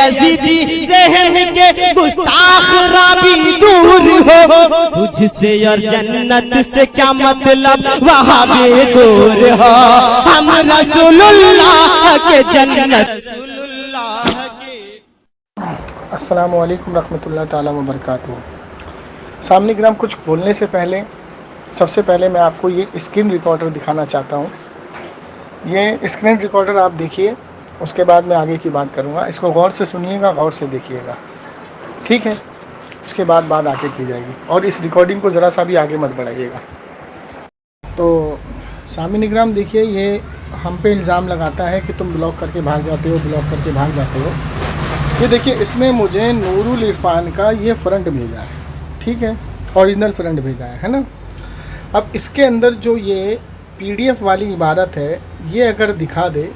Yazidi ज़हन के गुस्ताख राबी दूर हो, तुझसे और जन्नत से क्या मतलब वहाँ भी दूर हो, हम रसूलुल्लाह के जन्नत। अस्सलामु अलैकुम रहमतुल्लाहि ताला व बरकातुहू। सामने ग्राम, कुछ बोलने से पहले सबसे पहले मैं आपको ये स्क्रीन रिकॉर्डर दिखाना चाहता हूँ। ये स्क्रीन रिकॉर्डर आप देखिए, उसके बाद मैं आगे की बात करूँगा। इसको गौर से सुनिएगा, गौर से देखिएगा, ठीक है? उसके बाद बात आगे की जाएगी और इस रिकॉर्डिंग को ज़रा सा भी आगे मत बढ़ाइएगा। तो सामने ग्राम देखिए, ये हम पे इल्ज़ाम लगाता है कि तुम ब्लॉक करके भाग जाते हो, ब्लॉक करके भाग जाते हो। ये देखिए, इसने मुझे नूरुल इरफान का ये फ्रंट भेजा है, ठीक है? ओरिजिनल फ्रंट भेजा है ना? अब इसके अंदर जो ये पीडीएफ वाली इबारत है, ये अगर दिखा दे,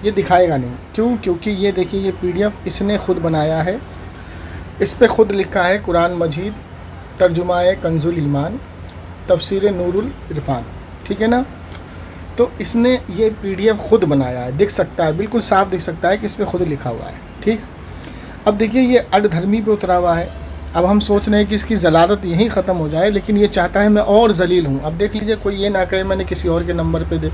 ये दिखाएगा नहीं। क्यों? क्योंकि ये देखिए, ये पीडीएफ इसने ख़ुद बनाया है। इस पे ख़ुद लिखा है कुरान मजीद तर्जुमाए कंजुल ईमान तफसीर नूरुल इरफान, ठीक है ना? तो इसने ये पीडीएफ ख़ुद बनाया है, दिख सकता है, बिल्कुल साफ दिख सकता है कि इस पर ख़ुद लिखा हुआ है, ठीक? अब देखिए, ये अडधर्मी पे उतरा हुआ है। अब हम सोच रहे हैं कि इसकी जलालत यहीं ख़त्म हो जाए, लेकिन ये चाहता है मैं और जलील हूँ। अब देख लीजिए, कोई ये ना कहे मैंने किसी और के नंबर पे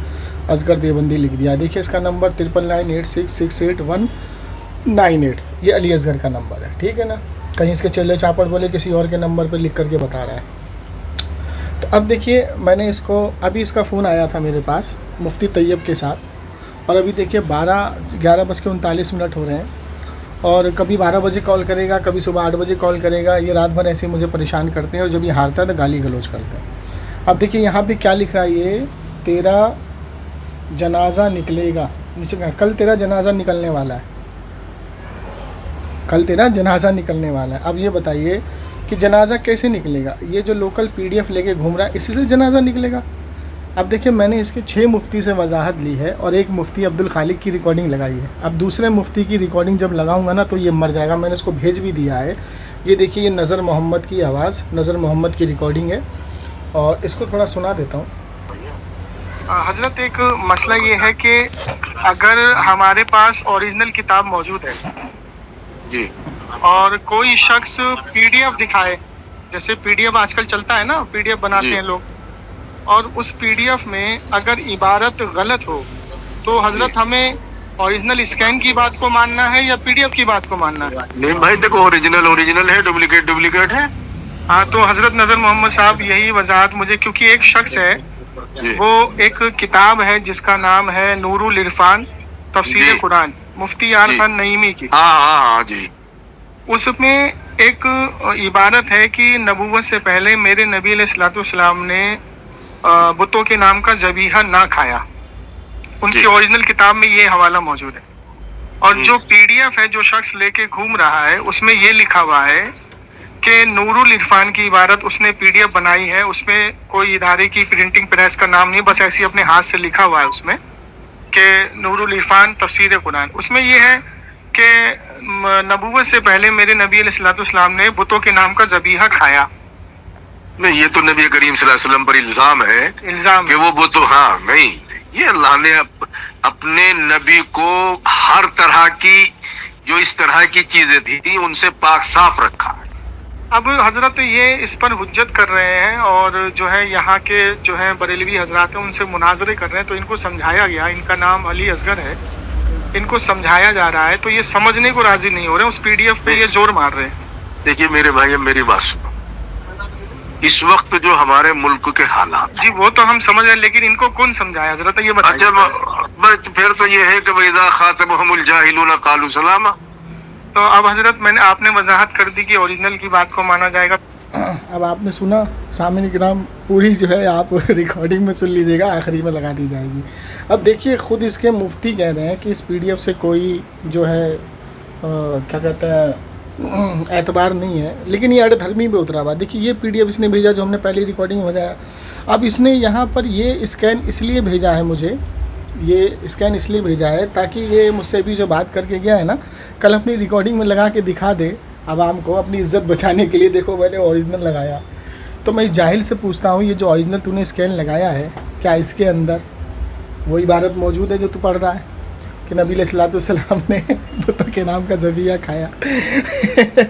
असगर देवबंदी लिख दिया। देखिए, इसका नंबर 9996668198, ये अली असगर का नंबर है, ठीक है ना? कहीं इसके चेले चापड़ बोले किसी और के नंबर पे लिख करके बता रहा है। तो अब देखिए, मैंने इसको, अभी इसका फ़ोन आया था मेरे पास मुफ्ती तैयब के साथ, और अभी देखिए 11:39 हो रहे हैं, और कभी 12 बजे कॉल करेगा, कभी सुबह 8 बजे कॉल करेगा। ये रात भर ऐसे मुझे परेशान करते हैं, और जब ये हारता है तो गाली गलौज करते हैं। अब देखिए, यहाँ पे क्या लिख रहा है, ये तेरा जनाजा निकलेगा, नीचे कल तेरा जनाजा निकलने वाला है, कल तेरा जनाजा निकलने वाला है। अब ये बताइए कि जनाजा कैसे निकलेगा? ये जो लोकल पीडीएफ लेके घूम रहा है, इसी से जनाजा निकलेगा। अब देखिए, मैंने इसके 6 मुफ्ती से वजाहत ली है, और एक मुफ्ती अब्दुल खालिक की रिकॉर्डिंग लगाई है। अब दूसरे मुफ्ती की रिकॉर्डिंग जब लगाऊंगा ना, तो ये मर जाएगा। मैंने इसको भेज भी दिया है। ये देखिए, ये नज़र मोहम्मद की आवाज़, नज़र मोहम्मद की रिकॉर्डिंग है, और इसको थोड़ा सुना देता हूँ। हजरत, एक मसला ये है कि अगर हमारे पास ओरिजिनल किताब मौजूद है जी, और कोई शख्स पीडीएफ दिखाए, जैसे पीडीएफ आजकल चलता है ना, पीडीएफ बनाते हैं लोग, और उस पीडीएफ में अगर इबारत गलत हो, तो हजरत हमें ओरिजिनल स्कैन की बात को मानना है या पीडीएफ की बात को मानना है? नहीं भाई, देखो, ओरिजिनल है, डुप्लीकेट है। हाँ, तो हजरत नजर मोहम्मद साहब, यही वजाहत मुझे, क्योंकि एक शख्स है, वो एक किताब है जिसका नाम है नूरुल इरफान तफसीर कुरान, मुफ्ती यार खान नईमी की। हाँ जी। उसमें एक इबारत है कि नबूवत से पहले मेरे नबी अलैहिस्सलाम ने बुतों के नाम का ज़बीहा ना खाया। उनकी ओरिजिनल किताब में ये हवाला मौजूद है, और जो पीडीएफ है जो शख्स लेके घूम रहा है, उसमें ये लिखा हुआ है कि नूरुल इरफान की इबारत उसने पीडीएफ बनाई है। उसमें कोई इदारे की प्रिंटिंग प्रेस का नाम नहीं, बस ऐसे अपने हाथ से लिखा हुआ है उसमें कि नूरुल इरफान तफसीर कुरान। उसमें ये है कि नबूवत से पहले मेरे नबी अलैहिस्सलाम ने बुतों के नाम का ज़बीहा खाया। नहीं, ये तो नबी करीम सल्लल्लाहु अलैहि वसल्लम पर इल्जाम है कि वो तो, हाँ नहीं, ये अल्लाह ने अपने नबी को हर तरह की जो इस तरह की चीजें थी उनसे पाक साफ रखा है। अब हजरत ये इस पर हुज्जत कर रहे हैं, और जो है यहाँ के जो है बरेलवी हजरात हैं, उनसे मुनाजरे कर रहे हैं। तो इनको समझाया गया, इनका नाम अली असगर है, इनको समझाया जा रहा है, तो ये समझने को राजी नहीं हो रहे, उस पीडीएफ पे ये जोर मार रहे हैं। देखिए मेरे भाई, मेरी बात सुनो, इस वक्त जो हमारे मुल्क के हालात, जी वो तो हम समझ रहे हैं, लेकिन इनको कौन समझाया जरा, ये बताइए। अच्छा, फिर तो ये है कि वइज़ा खातबहुमुल जाहिलून क़ालू सलामा। तो अब हजरत, मैंने आपने वजाहत कर दी कि ओरिजिनल की बात को माना जाएगा। अब आपने सुना सामने ग्राम, पूरी जो है आप रिकॉर्डिंग में सुन लीजिएगा, आखिरी में लगा दी जाएगी। अब देखिए, खुद इसके मुफ्ती कह रहे हैं कि इस पीडीएफ से कोई जो है क्या कहते हैं एतबार नहीं है, लेकिन ये अड़धर्मी पे उतरा हुआ। देखिए, ये पीडीएफ इसने भेजा जो हमने पहली रिकॉर्डिंग में बताया। अब इसने यहाँ पर ये स्कैन इसलिए भेजा है मुझे, ये स्कैन इसलिए भेजा है ताकि ये मुझसे भी जो बात करके गया है ना, कल अपनी रिकॉर्डिंग में लगा के दिखा दे आवाम को, अपनी इज्जत बचाने के लिए। देखो, मैंने ओरिजिनल लगाया। तो मैं जाहिल से पूछता हूँ, ये जो ओरिजिनल तूने स्कैन लगाया है, क्या इसके अंदर वो इबारत मौजूद है जो तू पढ़ रहा है? कि नबी अलैहिस्सलाम ने बुतों के नाम का ज़बिया खाया।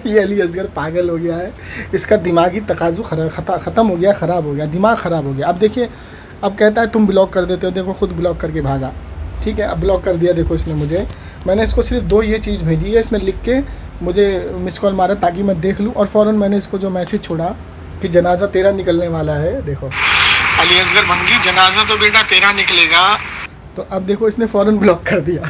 ये अली असगर पागल हो गया है, इसका दिमागी तकाज़ु ख़त्म हो गया, ख़राब हो गया, दिमाग ख़राब हो गया। अब देखिए, अब कहता है तुम ब्लॉक कर देते हो, देखो खुद ब्लॉक करके भागा। ठीक है, अब ब्लॉक कर दिया। देखो इसने मुझे, मैंने इसको सिर्फ 2 ये चीज़ भेजी है, इसने लिख के मुझे मिस कॉल मारा ताकि मैं देख लूँ, और फ़ौरन मैंने इसको जो मैसेज छोड़ा कि जनाजा तेरा निकलने वाला है। देखो अली असगर भंगी, जनाजा तो बेटा तेरा निकलेगा। तो अब देखो इसने फ़ौरन ब्लॉक कर दिया।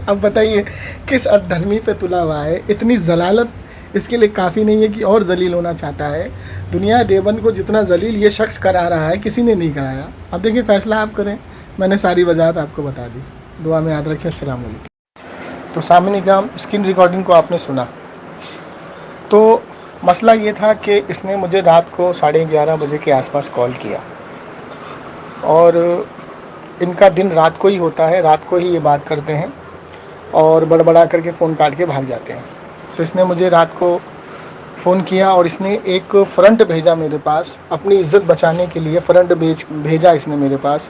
अब बताइए किस अधर्मी पे तुला हुआ है, इतनी जलालत इसके लिए काफ़ी नहीं है कि और जलील होना चाहता है। दुनिया देवबंद को जितना जलील ये शख्स करा रहा है, किसी ने नहीं कराया। अब देखिए फ़ैसला आप करें, मैंने सारी वजाहत आपको बता दी। दुआ में याद रखिए। अस्सलाम वालेकुम। तो सामने ग्राम स्क्रीन रिकॉर्डिंग को आपने सुना, तो मसला ये था कि इसने मुझे रात को 11:30 बजे के आसपास कॉल किया, और इनका दिन रात को ही होता है, रात को ही ये बात करते हैं और बड़बड़ा करके फ़ोन काट के भाग जाते हैं। तो इसने मुझे रात को फ़ोन किया और इसने एक फ़्रंट भेजा मेरे पास, अपनी इज़्ज़त बचाने के लिए फ़्रंट भेजा इसने मेरे पास,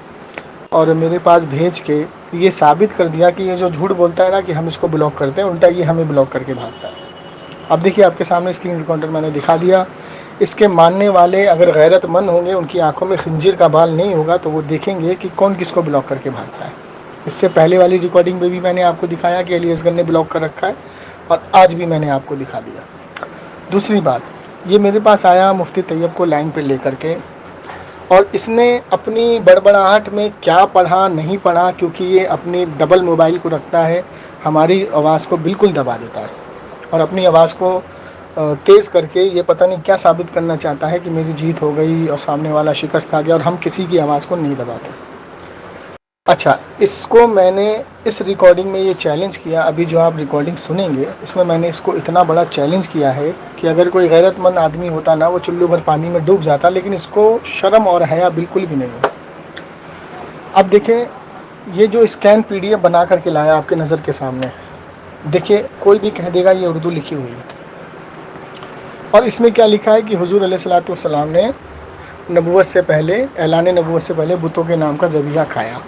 और मेरे पास भेज के ये साबित कर दिया कि ये जो झूठ बोलता है ना कि हम इसको ब्लॉक करते हैं, उल्टा ये हमें ब्लॉक करके भागता है। अब देखिए आपके सामने स्क्रीन रिकॉर्डर मैंने दिखा दिया। इसके मानने वाले अगर गैरतमंद होंगे, उनकी आंखों में खंजीर का बाल नहीं होगा, तो वो देखेंगे कि कौन किसको ब्लॉक करके भागता है। इससे पहले वाली रिकॉर्डिंग में भी मैंने आपको दिखाया कि अली असगर ने ब्लॉक कर रखा है, और आज भी मैंने आपको दिखा दिया। दूसरी बात, ये मेरे पास आया मुफ्ती तैयब को लाइन पे लेकर के, और इसने अपनी बड़बड़ाहट में क्या पढ़ा नहीं पढ़ा, क्योंकि ये अपनी डबल मोबाइल को रखता है, हमारी आवाज़ को बिल्कुल दबा देता है, और अपनी आवाज़ को तेज़ करके ये पता नहीं क्या साबित करना चाहता है कि मेरी जीत हो गई और सामने वाला शिकस्त आ गया, और हम किसी की आवाज़ को नहीं दबाते। अच्छा, इसको मैंने इस रिकॉर्डिंग में ये चैलेंज किया, अभी जो आप रिकॉर्डिंग सुनेंगे इसमें मैंने इसको इतना बड़ा चैलेंज किया है कि अगर कोई गैरतमंद आदमी होता ना, वो चुल्लू भर पानी में डूब जाता, लेकिन इसको शर्म और हया बिल्कुल भी नहीं है। अब देखें, ये जो स्कैन PDF बना करके लाया आपके नज़र के सामने, देखिए कोई भी कह देगा ये उर्दू लिखी हुई है, और इसमें क्या लिखा है कि हुजूर अलैहिस्सलाम ने नबूवत से पहले, ऐलान नबूवत से पहले बुतों के नाम का ज़बिया खाया।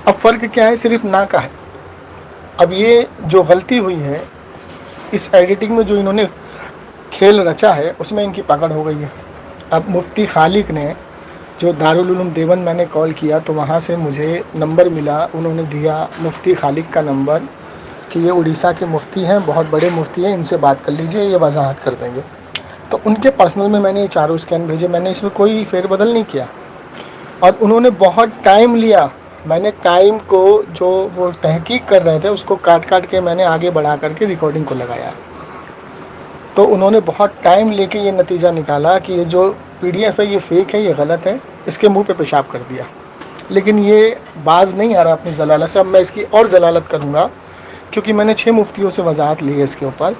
अब फ़र्क क्या है, सिर्फ ना का है। अब ये जो गलती हुई है, इस एडिटिंग में जो इन्होंने खेल रचा है, उसमें इनकी पकड़ हो गई है। अब मुफ्ती खालिक ने, जो दारुल उलूम देवबंद मैंने कॉल किया तो वहाँ से मुझे नंबर मिला, उन्होंने दिया मुफ्ती खालिक का नंबर कि ये उड़ीसा के मुफ्ती हैं, बहुत बड़े मुफ्ती हैं, इनसे बात कर लीजिए, ये वजाहत कर देंगे। तो उनके पर्सनल में मैंने ये चारों स्कैन भेजे, मैंने इसमें कोई फेरबदल नहीं किया, और उन्होंने बहुत टाइम लिया। मैंने टाइम को, जो वो तहकीक कर रहे थे, उसको काट काट के मैंने आगे बढ़ा करके रिकॉर्डिंग को लगाया। तो उन्होंने बहुत टाइम लेके ये नतीजा निकाला कि ये जो PDF है ये फ़ेक है, ये गलत है, इसके मुंह पे पेशाब कर दिया। लेकिन ये बाज नहीं आ रहा अपनी जलालत से। अब मैं इसकी और जलालत करूँगा, क्योंकि मैंने 6 मुफ्तियों से वजाहत ली है इसके ऊपर।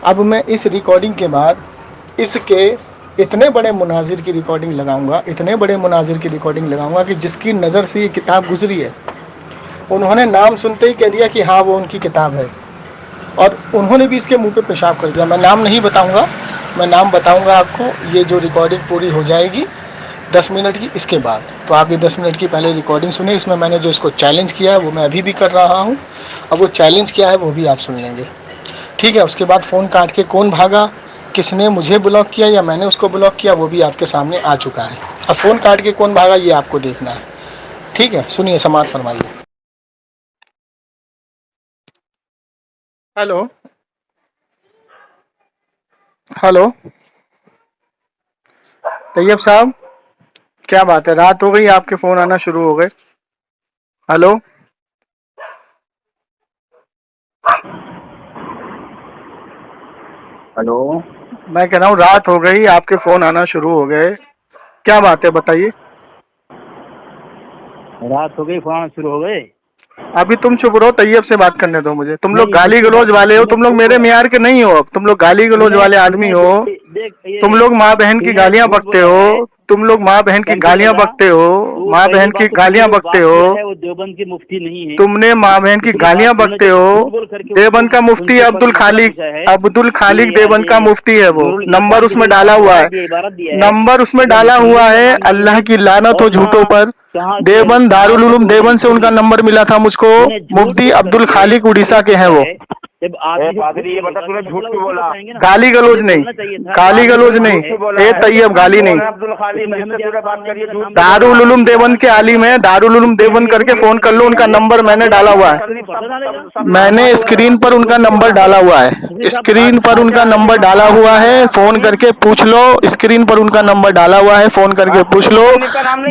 अब मैं इस रिकॉर्डिंग के बाद इसके इतने बड़े मुनाजिर की रिकॉर्डिंग लगाऊंगा, इतने बड़े मुनाजिर की रिकॉर्डिंग लगाऊंगा कि जिसकी नज़र से ये किताब गुजरी है, उन्होंने नाम सुनते ही कह दिया कि हाँ वो उनकी किताब है, और उन्होंने भी इसके मुंह पे पेशाब कर दिया। मैं नाम नहीं बताऊंगा, मैं नाम बताऊंगा आपको, ये जो रिकॉर्डिंग पूरी हो जाएगी 10 मिनट की, इसके बाद। तो आप ये 10 मिनट की पहले रिकॉर्डिंग सुने, इसमें मैंने जो इसको चैलेंज किया है वो मैं अभी भी कर रहा हूँ, अब वो चैलेंज क्या है वो भी आप सुन लेंगे, ठीक है। उसके बाद फ़ोन काट के कौन भागा, किसने मुझे ब्लॉक किया या मैंने उसको ब्लॉक किया, वो भी आपके सामने आ चुका है। अब फ़ोन काट के कौन भागा ये आपको देखना है, ठीक है। सुनिए, समाअत फरमाइए। हेलो हेलो, तैयब साहब, क्या बात है, रात हो गई, आपके फ़ोन आना शुरू हो गए। हेलो, हेलो, मैं कह रहा हूँ रात हो गई, आपके फ़ोन आना शुरू हो गए, क्या बात है बताइए। रात हो गई, फोन शुरू हो गए। अभी तुम चुप रहो, तैयब से बात करने दो मुझे। तुम लोग नहीं, गाली गलौज वाले हो, तुम लोग मेरे मियार के नहीं हो। अब तुम लोग गाली गलौज वाले आदमी हो, तुम लोग माँ बहन की गालियां बकते हो। तुम लोग माँ बहन की गालियां बकते हो, माँ बहन की गालियां बकते हो। वो देवबंद की मुफ्ती नहीं है। तुमने माँ बहन की गालियां बकते हो। देवबंद का मुफ्ती अब्दुल खालिक देवबंद का मुफ्ती है। वो नंबर उसमें डाला हुआ है, नंबर उसमें डाला हुआ है। अल्लाह की लानत हो झूठों पर। देवबंद, दारुल उलूम देवबंद से उनका नंबर मिला था मुझको। मुफ्ती अब्दुल खालिक उड़ीसा के हैं वो। जब आदमी ये बता, तूने झूठ क्यों बोला? गाली गलौज नहीं, गाली गलौज नहीं, ए तैयब गाली नहीं। दारुल उलूम देवबंद के आलिम है, दारुल उलूम देवबंद करके फोन कर लो, उनका नंबर मैंने डाला हुआ है। मैंने स्क्रीन पर उनका नंबर डाला हुआ है, स्क्रीन पर उनका नंबर डाला हुआ है, फोन करके पूछ लो। स्क्रीन पर उनका नंबर डाला हुआ है, फोन करके पूछ लो।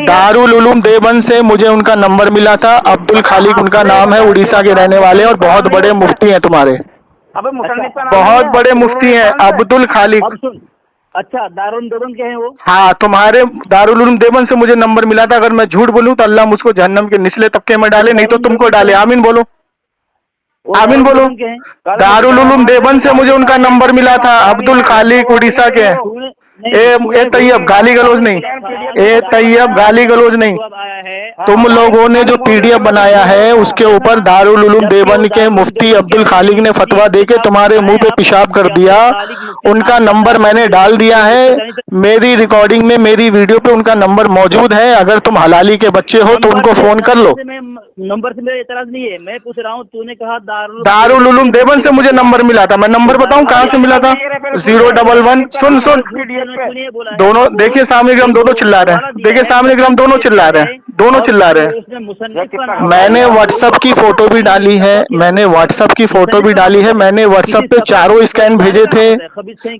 दारुल उलूम देवबंद से मुझे उनका नंबर मिला था। अब्दुल खालिक उनका नाम है, उड़ीसा के रहने वाले और बहुत बड़े मुफ्ती हैं तुम्हारे, बहुत बड़े मुफ्ती हैं अब्दुल खालिक। अच्छा, दारुल देवबंद के हैं वो? हाँ, तुम्हारे दारुल उलूम देवबंद से मुझे नंबर मिला था। अगर मैं झूठ बोलूं तो अल्लाह मुझको जहन्नम के निचले तबके में डाले, नहीं तो तुमको डाले। आमीन बोलो, आमीन बोलो। दारुल उलूम देवबंद से मुझे उनका नंबर मिला था। अब्दुल खालिक उड़ीसा के हैं। ए तैयब गाली गलौज नहीं, ए तैयब गाली गलौज नहीं। तुम लोगों ने जो पीडीएफ बनाया है उसके ऊपर दारुल उलूम देवबंद के मुफ्ती अब्दुल खालिक ने फतवा देके तुम्हारे मुंह पे पेशाब कर दिया। उनका नंबर मैंने डाल दिया है, मेरी रिकॉर्डिंग में, मेरी वीडियो पे उनका नंबर मौजूद है। अगर तुम हलाली के बच्चे हो तो उनको फोन कर लो। नंबर से मेरा एतराज नहीं है, मैं पूछ रहा हूँ, तूने कहा दारुल उलूम देवबंद से मुझे नंबर मिला था। मैं नंबर बताऊं कहाँ से मिला था? 011 सुन दोनों देखिए सामने ग्राम दोनों चिल्ला रहे हैं, देखिए सामने ग्राम दोनों चिल्ला रहे हैं, दोनों चिल्ला रहे हैं। मैंने व्हाट्सएप की फोटो भी डाली है, मैंने व्हाट्सएप की फोटो भी डाली है। मैंने व्हाट्सएप पे चारों स्कैन भेजे थे,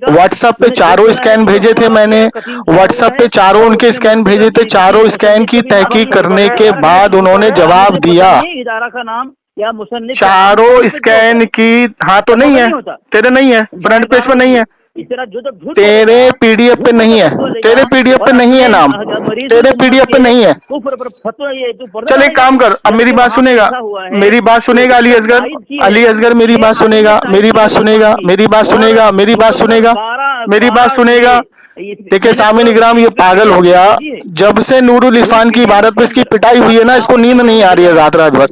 व्हाट्सएप पे चारों स्कैन भेजे थे। मैंने व्हाट्सएप पे चारों उनके स्कैन भेजे थे। चारों स्कैन की तहकीक करने के बाद उन्होंने जवाब दिया। इदारा का नाम या मुसन्निफ चारों स्कैन की, हाँ तो नहीं है तेरे, नहीं है फ्रंट पेज पे नहीं है, तेरे पीडीएफ पे नहीं है, तेरे पीडीएफ पे नहीं है नाम, तेरे पीडीएफ पे नहीं है। चल एक काम कर, अब मेरी बात सुनेगा, मेरी बात सुनेगा अली असगर, अली असगर मेरी बात सुनेगा, मेरी बात सुनेगा, मेरी बात सुनेगा, मेरी बात सुनेगा, मेरी बात सुनेगा। देखिए सामिन इकराम, ये पागल हो गया। जब से नूरुल इरफान की इबादत पे इसकी पिटाई हुई है ना, इसको नींद नहीं आ रही है रात रात भर।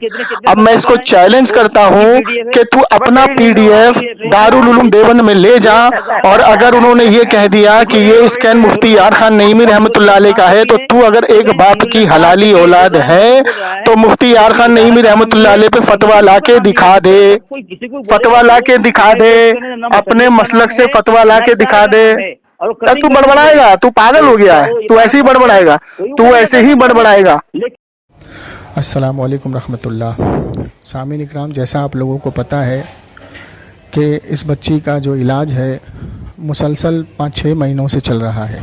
अब मैं इसको चैलेंज करता हूँ कि तू अपना पीडीएफ दारुल उलूम देवबंद में ले जा, और अगर उन्होंने ये कह दिया कि ये स्कैन मुफ्ती यार खान नईमी रहमतुल्लाह अलैह का है, तो तू अगर एक बाप की हलाली औलाद है तो मुफ्ती यार खान नईमी रहमतुल्लाह अलैह पे फतवा ला के दिखा दे, फतवा ला के दिखा दे, अपने मसलक से फतवा ला के दिखा दे। तू बड़बड़ाएगा, तू पागल हो गया है, तू ऐसे ही बड़बड़ाएगा, तू ऐसे ही बड़बड़ाएगा। अस्सलाम वालेकुम रहमतुल्लाह। सामीन इकराम, जैसा आप लोगों को पता है कि इस बच्ची का जो इलाज है मुसलसल 5-6 महीनों से चल रहा है।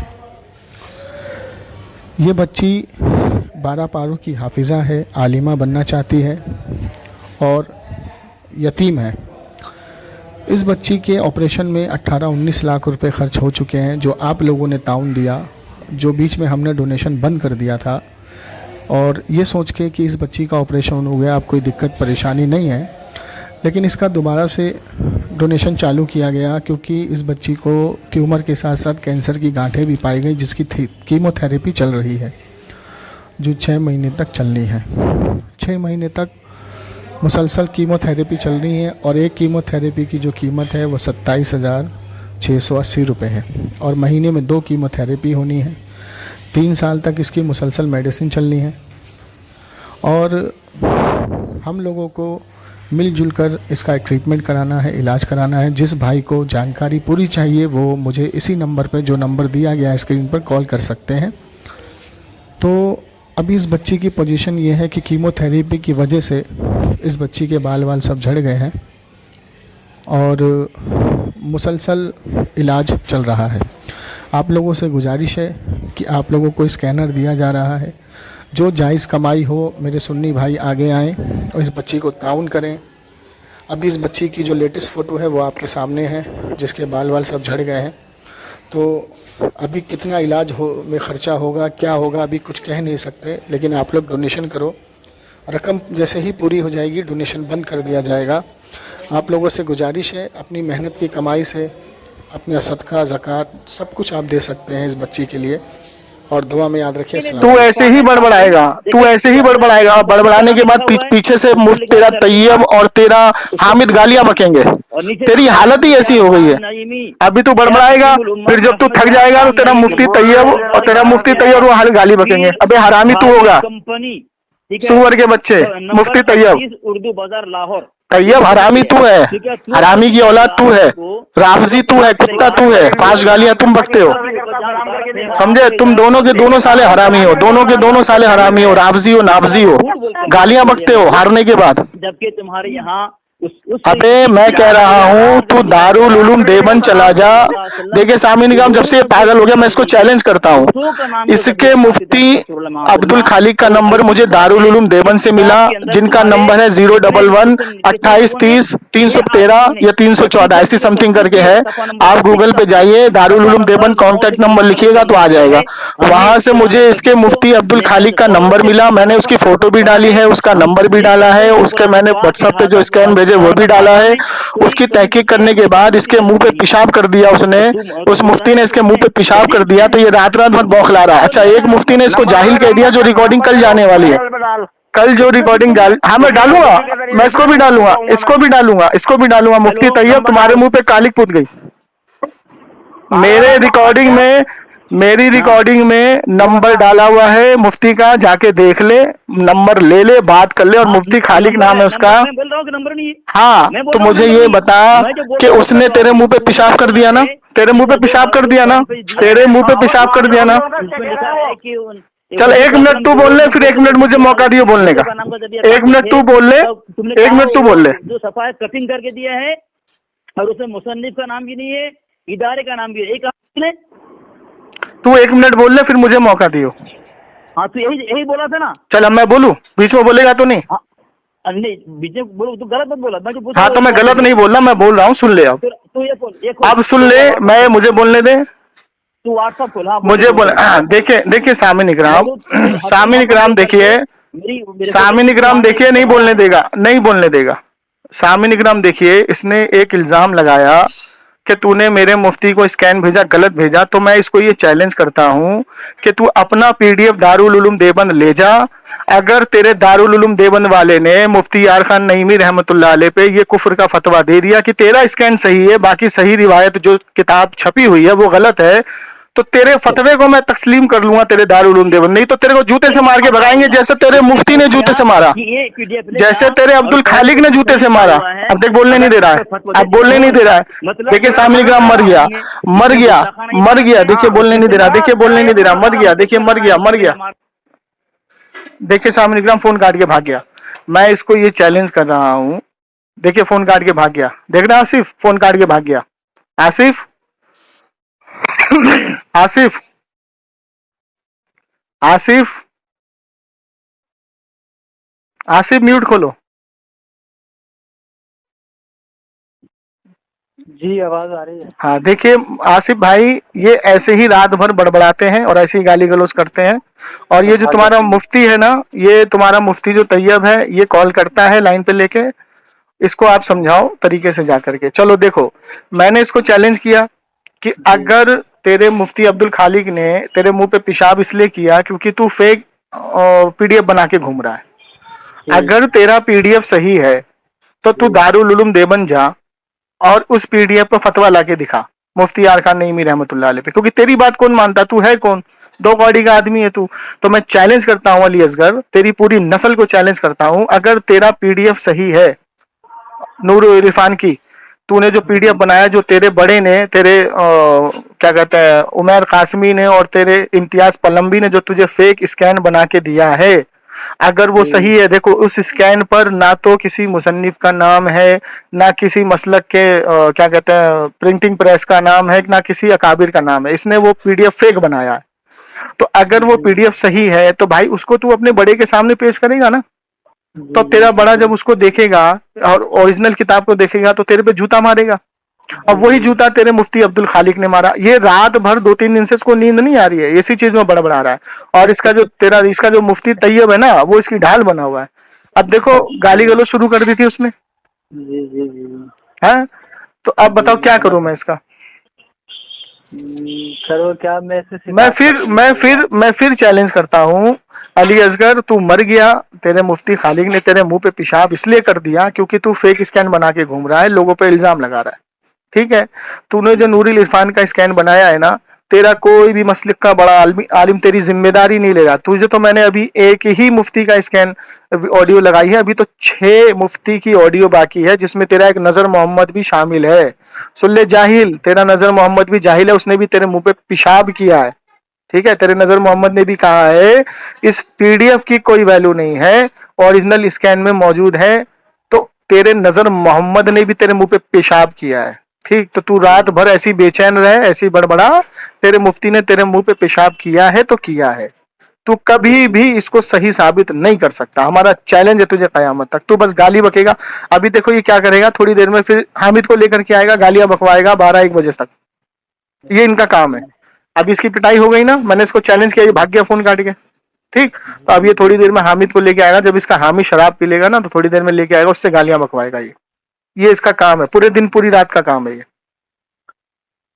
ये बच्ची 12 पारों की हाफिज़ा है, आलिमा बनना चाहती है और यतीम है। इस बच्ची के ऑपरेशन में 18-19 लाख रुपए खर्च हो चुके हैं, जो आप लोगों ने ताउन दिया, जो बीच में हमने डोनेशन बंद कर दिया था। और ये सोच के कि इस बच्ची का ऑपरेशन हो गया, अब कोई दिक्कत परेशानी नहीं है, लेकिन इसका दोबारा से डोनेशन चालू किया गया क्योंकि इस बच्ची को ट्यूमर के साथ साथ कैंसर की गांठें भी पाई गई, जिसकी कीमोथेरेपी चल रही है, जो 6 महीने तक चलनी है। 6 महीने तक मुसलसल कीमोथेरेपी चल रही है और एक कीमोथेरेपी की जो कीमत है वो 27,680 रुपये है, और महीने में 2 कीमोथेरेपी होनी है। 3 साल तक इसकी मुसलसल मेडिसिन चलनी है। और हम लोगों को मिलजुल कर इसका ट्रीटमेंट कराना है, इलाज कराना है। जिस भाई को जानकारी पूरी चाहिए वो मुझे इसी नंबर पर, जो नंबर दिया गया है स्क्रीन पर, कॉल कर सकते हैं। तो अभी इस बच्ची की पोजीशन ये है कि कीमोथेरेपी की वजह से इस बच्ची के बाल सब झड़ गए हैं और मुसलसल इलाज चल रहा है। आप लोगों से गुजारिश है कि आप लोगों को स्कैनर दिया जा रहा है, जो जायज़ कमाई हो मेरे सुन्नी भाई आगे आएँ और इस बच्ची को ताउन करें। अभी इस बच्ची की जो लेटेस्ट फ़ोटो है वो आपके सामने है, जिसके बाल सब झड़ गए हैं। तो अभी कितना इलाज में ख़र्चा होगा, क्या होगा, अभी कुछ कह नहीं सकते, लेकिन आप लोग डोनेशन करो। रकम जैसे ही पूरी हो जाएगी डोनेशन बंद कर दिया जाएगा। आप लोगों से गुजारिश है, अपनी मेहनत की कमाई से अपना सदका ज़कात सब कुछ आप दे सकते हैं इस बच्ची के लिए। और दुआ में याद रखिए। अस्सलाम तू वालेकुम। ऐसे ही बड़बड़ाएगा, तू ऐसे ही बड़बड़ाएगा, और बड़बड़ाने के बाद पीछे से मुफ्त तेरा तैयब और तेरा हामिद गालियां बकेंगे। तेरी हालत ही ऐसी हो गई है। अभी तू बड़बड़ाएगा, फिर जब तू थक जाएगा तो तेरा मुफ्ती तैयब और तेरा मुफ्ती तैयब वो हाल गाली बकेंगे। अबे हरामी तू होगा, कंपनी, सुअर के बच्चे, मुफ्ती तैयब। उर्दू बाजार लाहौर। तैयब हरामी तू है, हरामी की औलाद तू है, राफजी तू है, कुत्ता तू है, 5 गालियां तुम बकते हो, समझे? तुम दोनों के दोनों साले हरामी हो, दोनों के दोनों साले हरामी हो, राफजी हो, नाफजी हो, गालियां बकते हो हारने के बाद। जबकि तुम्हारे यहाँ अबे मैं कह रहा हूँ तू दारुल उलूम देवबंद चला जा। देखिए सामी निगम जब से ये पागल हो गया, मैं इसको चैलेंज करता हूँ। इसके मुफ्ती अब्दुल खालिक का नंबर मुझे दारुल उलूम देवबंद से मिला, जिनका नंबर है 011 28 30 313 या 314 ऐसी समथिंग करके है। आप गूगल पे जाइए, दारुल उलूम देवबंद कॉन्टेक्ट नंबर लिखिएगा तो आ जाएगा। वहां से मुझे इसके मुफ्ती अब्दुल खालिक का नंबर मिला, मैंने उसकी फोटो भी डाली है, उसका नंबर भी डाला है, उसके मैंने व्हाट्सएप पे जो स्कैन भेजे वो भी डाला है। उसकी तहकीक करने के बाद इसके मुंह पे पेशाब कर दिया उसने, उस मुफ्ती ने इसके मुंह पे पेशाब कर दिया, तो ये रात रात भर बौखला रहा है। अच्छा, एक मुफ्ती ने इसको जाहिल कह दिया, जो रिकॉर्डिंग कल जाने वाली है। कल जो रिकॉर्डिंग हाँ मैं डालूंगा, मैं इसको भी डालूंगा, इसको भी डालूंगा, इसको भी डालूंगा। मुफ्ती तैयब तुम्हारे मुंह पे कालिक पूत गई। मेरी रिकॉर्डिंग में नंबर डाला हुआ है मुफ्ती का, जाके देख ले, नंबर ले ले, बात कर ले। और मुफ्ती खालिक नाम है उसका। मैं बोल रहा हूँ कि नंबर नहीं है। हाँ तो मुझे ये बता कि उसने तेरे मुंह पे पेशाब कर दिया ना, तेरे मुंह पे पेशाब कर दिया ना, तेरे मुंह पे पेशाब कर दिया ना। चल 1 मिनट तू बोल ले, फिर 1 मिनट मुझे मौका दियो बोलने का। 1 मिनट तू बोल ले, 1 मिनट तू बोल ले। जो सफाई कटिंग करके दिया है, और उसमें मुसन्निफ का नाम भी नहीं है, इदारे का नाम भी है। एक तू 1 मिनट बोल ले, फिर मुझे मौका दियो। हाँ तो यही बोला था ना। चल अब मैं बोलूं, बीच में बोलेगा तो नहीं? नहीं, बीच में बोलो तो गलत मत बोला। मैं जो हाँ तो मैं गलत नहीं बोल रहा, मैं बोल रहा हूँ, सुन ले अब। तू ये बोल, अब सुन ले, मैं मुझे बोलने दे। तू व्हाट्सएप खोल। हाँ मुझे बोल। हाँ देखिए सामिन इकराम, सामिन इकराम देखिए, सामिन इकराम देखिए, नहीं बोलने देगा, नहीं बोलने देगा। सामिन इकराम देखिए, इसने एक इल्जाम लगाया कि तूने मेरे मुफ्ती को स्कैन भेजा, गलत भेजा। तो मैं इसको ये चैलेंज करता हूं कि तू अपना पीडीएफ दारुल उलूम देवबंद ले जा। अगर तेरे दारुल उलूम देवबंद वाले ने मुफ्ती यार खान नईमी रहमतुल्लाह अलैह पे ये कुफ्र का फतवा दे दिया कि तेरा स्कैन सही है, बाकी सही रिवायत जो किताब छपी हुई है वो गलत है, तो तेरे फतवे को मैं तस्लीम कर लूंगा तेरे दारुल उलूम देवबंद। नहीं तो तेरे को जूते से मार के भगाएंगे, जैसे तेरे मुफ्ती ने जूते से मारा, जैसे तेरे अब्दुल खालिक ने जूते से मारा। अब देख बोलने नहीं दे रहा है, अब बोलने नहीं दे रहा है। देखिए सामिन इकराम मर गया, मर गया, मर गया। देखिए बोलने नहीं दे रहा, देखिए बोलने नहीं दे रहा, मर गया। देखिए मर गया, मर गया। देखिए सामिन इकराम फोन काट के भाग गया। मैं इसको ये चैलेंज कर रहा हूं, देखिए फोन काट के भाग गया। देख रहा आसिफ, फोन काट के भाग गया। आसिफ आसिफ आसिफ आसिफ म्यूट खोलो। जी आवाज आ रही है। हाँ देखिए आसिफ भाई, ये ऐसे ही रात भर बड़बड़ाते हैं और ऐसे ही गाली गलौज करते हैं। और ये जो तुम्हारा मुफ्ती है ना, ये तुम्हारा मुफ्ती जो तैयब है, ये कॉल करता है लाइन पे लेके, इसको आप समझाओ तरीके से जाकर के। चलो देखो, मैंने इसको चैलेंज किया कि अगर तेरे मुफ्ती अब्दुल खालिक ने तेरे मुंह पे पेशाब इसलिए किया क्योंकि तू फेक पीडीएफ बना के घूम रहा है। अगर तेरा पीडीएफ सही है तो तू दारुल उलूम देवबंद जा और उस पीडीएफ पर फतवा लाके दिखा मुफ्ती यार खान नईमी रहमतुल्लाह अलैह पे, क्योंकि तेरी बात कौन मानता? तू है कौन? 2 कौड़ी का आदमी है तू। तो मैं चैलेंज करता हूं अली असगर, तेरी पूरी नस्ल को चैलेंज करता हूं, अगर तेरा पीडीएफ सही है नूर इरफान की, तूने जो पीडीएफ बनाया, जो तेरे बड़े ने, तेरे क्या कहते हैं उमर कासमी ने और तेरे इम्तियाज पलम्बी ने जो तुझे फेक स्कैन बना के दिया है, अगर वो सही है, देखो उस स्कैन पर ना तो किसी मुसन्निफ का नाम है, ना किसी मसलक के क्या कहते हैं प्रिंटिंग प्रेस का नाम है, ना किसी अकाबिर का नाम है, इसने वो पीडीएफ फेक बनाया है। तो अगर वो पीडीएफ सही है तो भाई उसको तू अपने बड़े के सामने पेश करेगा ना, तो तेरा बड़ा जब उसको देखेगा और ओरिजिनल किताब को देखेगा तो तेरे पे जूता मारेगा। और वही जूता तेरे मुफ्ती अब्दुल खालिक ने मारा। ये रात भर 2-3 दिन से इसको नींद नहीं आ रही है, इसी चीज में बड़बड़ा रहा है। और इसका जो मुफ्ती तैयब है ना, वो इसकी ढाल बना हुआ है। अब देखो गाली गलौज शुरू कर दी थी उसने। है तो अब बताओ क्या करूं मैं इसका? सर वो क्या मैं से मैं फिर चैलेंज करता हूँ, अली असगर तू मर गया, तेरे मुफ्ती खालिक ने तेरे मुंह पे पेशाब इसलिए कर दिया क्योंकि तू फेक स्कैन बना के घूम रहा है, लोगों पे इल्जाम लगा रहा है। ठीक है, तूने जो नूरुल इरफान का स्कैन बनाया है ना, तेरा कोई भी मसलिक का बड़ा आलिम तेरी जिम्मेदारी नहीं ले रहा। तुझे तो मैंने अभी एक ही मुफ्ती का स्कैन ऑडियो लगाई है, अभी तो 6 मुफ्ती की ऑडियो बाकी है जिसमें तेरा एक नजर मोहम्मद भी शामिल है। सुन ले जाहिल, तेरा नजर मोहम्मद भी जाहिल है, उसने भी तेरे मुंह पे पेशाब किया है। ठीक है, तेरे नजर मोहम्मद ने भी कहा है इस पीडीएफ की कोई वैल्यू नहीं है, ओरिजिनल स्कैन में मौजूद है। तो तेरे नजर मोहम्मद ने भी तेरे मुंह पे पेशाब किया है। ठीक, तो तू रात भर ऐसी बेचैन रहे, ऐसी बड़बड़ा, तेरे मुफ्ती ने तेरे मुंह पे पेशाब किया है तो किया है। तू कभी भी इसको सही साबित नहीं कर सकता, हमारा चैलेंज है तुझे कयामत तक। तू बस गाली बकेगा। अभी देखो ये क्या करेगा, थोड़ी देर में फिर हामिद को लेकर के आएगा, गालियां बकवाएगा 12-1 बजे तक। ये इनका काम है। अब इसकी पिटाई हो गई ना, मैंने इसको चैलेंज किया, ये भाग गया फोन काट के। ठीक, तो अब ये थोड़ी देर में हामिद को लेके आएगा, जब इसका हामिद शराब पी लेगा ना तो थोड़ी देर में लेके आएगा, उससे गालियां बकवाएगा। ये इसका काम है, पूरे दिन पूरी रात का काम है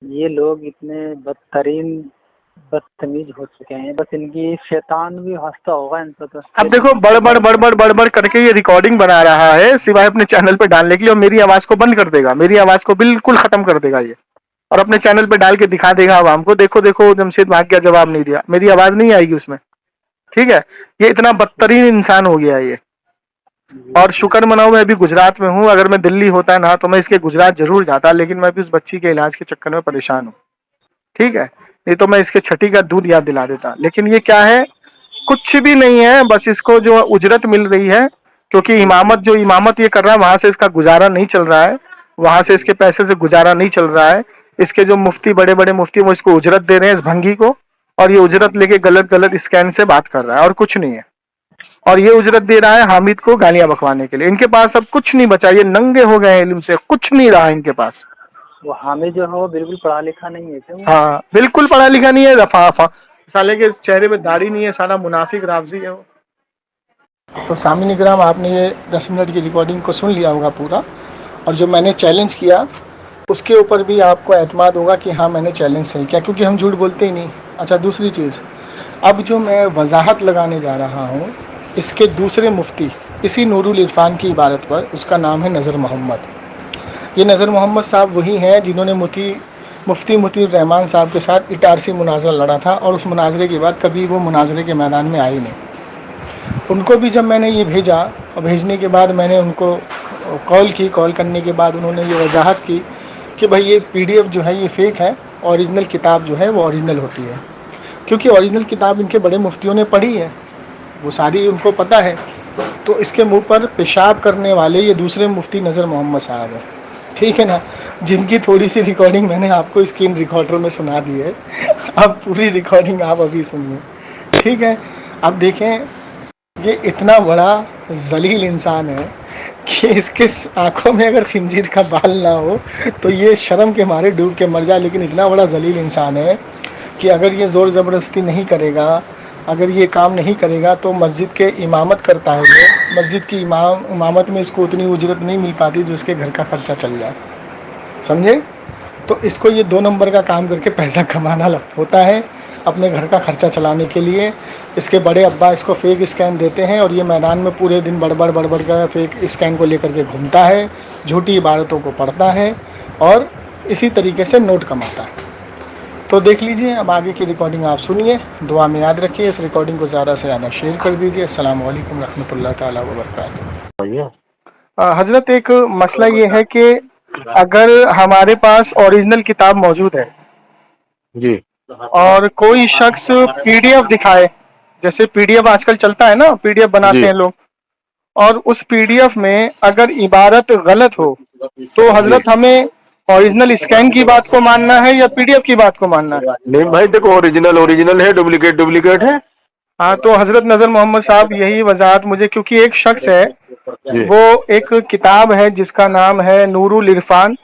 ये लोग इतने बदतमीज हो चुके हैं, बस इनकी शैतान भी हंसता होगा इनसे तो। अब देखो बड़बड़ करके ये रिकॉर्डिंग बना रहा है सिवाय अपने चैनल पे डालने के लिए, और मेरी आवाज को बंद कर देगा, मेरी आवाज को बिल्कुल खत्म कर देगा ये, और अपने चैनल पे डाल के दिखा देगा आवाम को, देखो देखो जमशेद भाग गया, जवाब नहीं दिया, मेरी आवाज नहीं आएगी उसमें। ठीक है, ये इतना बदतरीन इंसान हो गया ये। और शुक्र मनाओ मैं अभी गुजरात में हूँ, अगर मैं दिल्ली होता ना तो मैं इसके गुजरात जरूर जाता, लेकिन मैं भी उस बच्ची के इलाज के चक्कर में परेशान हूँ। ठीक है, नहीं तो मैं इसके छठी का दूध याद दिला देता। लेकिन ये क्या है, कुछ भी नहीं है, बस इसको जो उजरत मिल रही है, क्योंकि इमामत ये कर रहा है वहां से इसका गुजारा नहीं चल रहा है, वहां से इसके पैसे से गुजारा नहीं चल रहा है। इसके जो मुफ्ती, बड़े बड़े मुफ्ती, वो इसको उजरत दे रहे हैं इस भंगी को, और ये उजरत लेके गलत गलत स्कैन से बात कर रहा है और कुछ नहीं है। और ये उजरत दे रहा है हामिद को गालियां बकवाने के लिए। इनके पास अब कुछ नहीं बचा, ये नंगे हो गए इल्म से, कुछ नहीं रहा इनके पास। वो हामिद जो है वो बिल्कुल पढ़ा लिखा नहीं है क्यों? हाँ, बिल्कुल पढ़ा लिखा नहीं है, रफा साले के चेहरे पे दाढ़ी नहीं है, साला मुनाफिक रावजी है वो। तो सामने इकराम, आपने ये 10 मिनट की रिकॉर्डिंग को सुन लिया होगा पूरा, और जो मैंने चैलेंज किया उसके ऊपर भी आपको एतमाद होगा कि हाँ मैंने चैलेंज सही किया, क्योंकि हम झूठ बोलते ही नहीं। अच्छा, दूसरी चीज़, अब जो मैं वजाहत लगाने जा रहा हूँ इसके दूसरे मुफ्ती, इसी नूरुल इरफान की इबारत पर, उसका नाम है नज़र मोहम्मद। ये नज़र मोहम्मद साहब वही हैं जिन्होंने मुफ्ती मोतीउर रहमान साहब के साथ इटारसी मुनाजरा लड़ा था, और उस मुनाजरे के बाद कभी वो मुनाजरे के मैदान में आए नहीं। उनको भी जब मैंने ये भेजा, और भेजने के बाद मैंने उनको कॉल करने के बाद उन्होंने ये वजाहत की कि भाई ये PDF जो है ये फ़ेक है, ओरिजिनल किताब जो है वो ओरिजिनल होती है, क्योंकि ओरिजिनल किताब इनके बड़े मुफ्तियों ने पढ़ी है, वो सारी उनको पता है। तो इसके मुंह पर पेशाब करने वाले ये दूसरे मुफ्ती नज़र मोहम्मद साहब हैं, ठीक है ना, जिनकी थोड़ी सी रिकॉर्डिंग मैंने आपको स्क्रीन रिकॉर्डर में सुना दी है। अब पूरी रिकॉर्डिंग आप अभी सुनिए, ठीक है। अब देखें, ये इतना बड़ा जलील इंसान है कि इसके आंखों में अगर खिंजीर का बाल ना हो तो ये शर्म के मारे डूब के मर जाए, लेकिन इतना बड़ा जलील इंसान है कि अगर ये ज़ोर ज़बरदस्ती नहीं करेगा, अगर ये काम नहीं करेगा तो मस्जिद के इमामत करता है, ये मस्जिद की इमामत में इसको उतनी उजरत नहीं मिल पाती जो इसके घर का खर्चा चल जाए, समझे। तो इसको ये 2 नंबर का काम करके पैसा कमाना होता है अपने घर का खर्चा चलाने के लिए। इसके बड़े अब्बा इसको फेक स्कैन देते हैं, और ये मैदान में पूरे दिन बड़बड़ का फेक स्कैन को लेकर के घूमता है, झूठी इबारतों को पढ़ता है, और इसी तरीके से नोट कमाता है। तो देख लीजिए, अब आगे की रिकॉर्डिंग आप सुनिए, दुआ में याद रखिए, इस रिकॉर्डिंग को ज़्यादा से ज़्यादा शेयर कर दीजिए। अस्सलाम वालेकुम रहमतुल्लाह ताला व बरकातहू। हजरत, एक मसला ये है कि अगर हमारे पास ओरिजिनल किताब मौजूद है जी, और कोई शख्स PDF दिखाए, जैसे PDF आजकल चलता है ना, PDF बनाते हैं लोग, और उस PDF में अगर इबारत गलत हो तो हजरत हमें ओरिजिनल स्कैन की बात को मानना है या PDF की बात को मानना है? नहीं भाई, देखो ओरिजिनल है, डुप्लीकेट है। हाँ, तो हजरत नजर मोहम्मद साहब यही वजाहत मुझे, क्योंकि एक शख्स है, वो एक किताब है जिसका नाम है नूरुल इरफान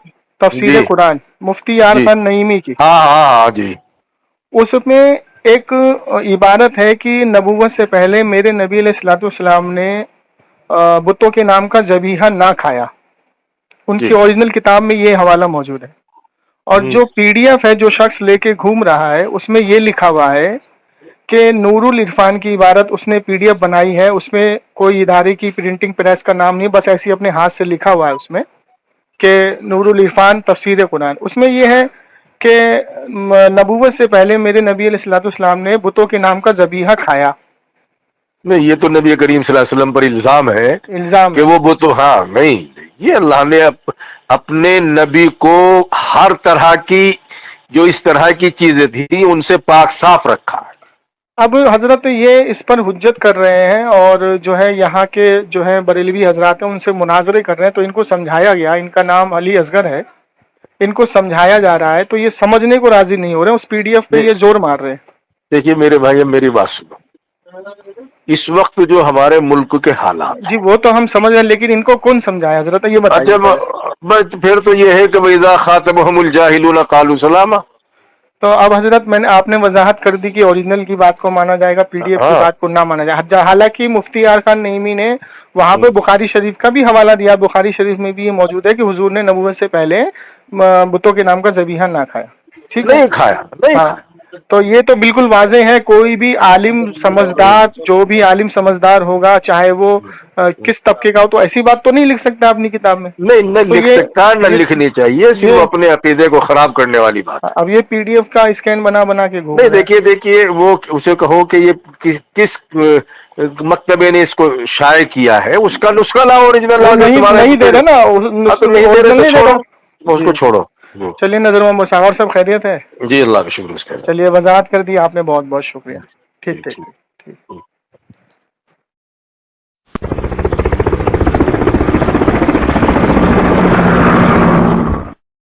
तफसीर कुरान, मुफ्ती यार खान नईमी की। हाँ जी। उसमें एक इबारत है कि नबूवत से पहले मेरे नबी अलैहिस्सलाम ने बुतों के नाम का जबीहा ना खाया। उनकी ओरिजिनल किताब में ये हवाला मौजूद है। और जो पीडीएफ है जो शख्स लेके घूम रहा है उसमें ये लिखा हुआ है कि नूरुल इरफान की इबारत उसने पीडीएफ बनाई है, उसमें कोई इदारे की प्रिंटिंग प्रेस का नाम नहीं, बस ऐसे ही अपने हाथ से लिखा हुआ है उसमें कि नूरुल इरफान तफसीर कुरान। उसमें यह है कि नबूवत से पहले मेरे नबी अलैहिस्सलाम ने बुतों के नाम का ज़बीहा खाया। नहीं, ये तो नबी करीम सल्लल्लाहु अलैहि वसल्लम पर इल्जाम है इल्जाम कि वो तो हाँ नहीं, ये अल्लाह ने अपने नबी को हर तरह की जो इस तरह की चीजें थी उनसे पाक साफ रखा है। अब हजरत ये इस पर हुज्जत कर रहे हैं और जो है यहाँ के जो है बरेलवी हजरात हैं उनसे मुनाजरे कर रहे हैं, तो इनको समझाया गया, इनका नाम अली असगर है, इनको समझाया जा रहा है तो ये समझने को राजी नहीं हो रहे, उस पीडीएफ पे ये जोर मार रहे हैं। देखिए मेरे भाई, अब मेरी बात सुनो, इस वक्त जो हमारे मुल्क के हालात, जी वो तो हम समझ रहे हैं, लेकिन इनको कौन समझाया हजरत, ये बताइए। अच्छा, फिर तो ये है कि वइज़ा खातबहुमुल जाहिलून क़ालू सलामा। तो अब हजरत मैंने आपने वजाहत कर दी कि ओरिजिनल की बात को माना जाएगा, पीडीएफ की बात को ना माना जाएगा। हालांकि मुफ्ती यार खान नईमी ने वहां पे बुखारी शरीफ का भी हवाला दिया, बुखारी शरीफ में भी ये मौजूद है कि हुजूर ने नबूवत से पहले बुतों के नाम का ज़बीहा ना खाया। ठीक नहीं खाया, नहीं खाया। तो ये तो बिल्कुल वाज़ेह है, कोई भी आलिम समझदार, जो भी आलिम समझदार होगा चाहे वो किस तबके का हो, तो ऐसी बात तो नहीं लिख सकता अपनी किताब में। नहीं, न तो लिख सकता, न लिखनी चाहिए, सिर्फ अपने अकीदे को खराब करने वाली बात। अब ये पीडीएफ का स्कैन बना बना के घूम नहीं, देखिए वो उसे कहो कि ये किस मकतबे ने इसको शाये किया है, उसका नुस्खा लाओ, ओरिजिनल नहीं दे रहा ना, उसको छोड़ो। चलिए नजर और सब खैरियत है? जी अल्लाह का शुक्र। चलिए वजाहत कर दी आपने, बहुत बहुत शुक्रिया। ठीक।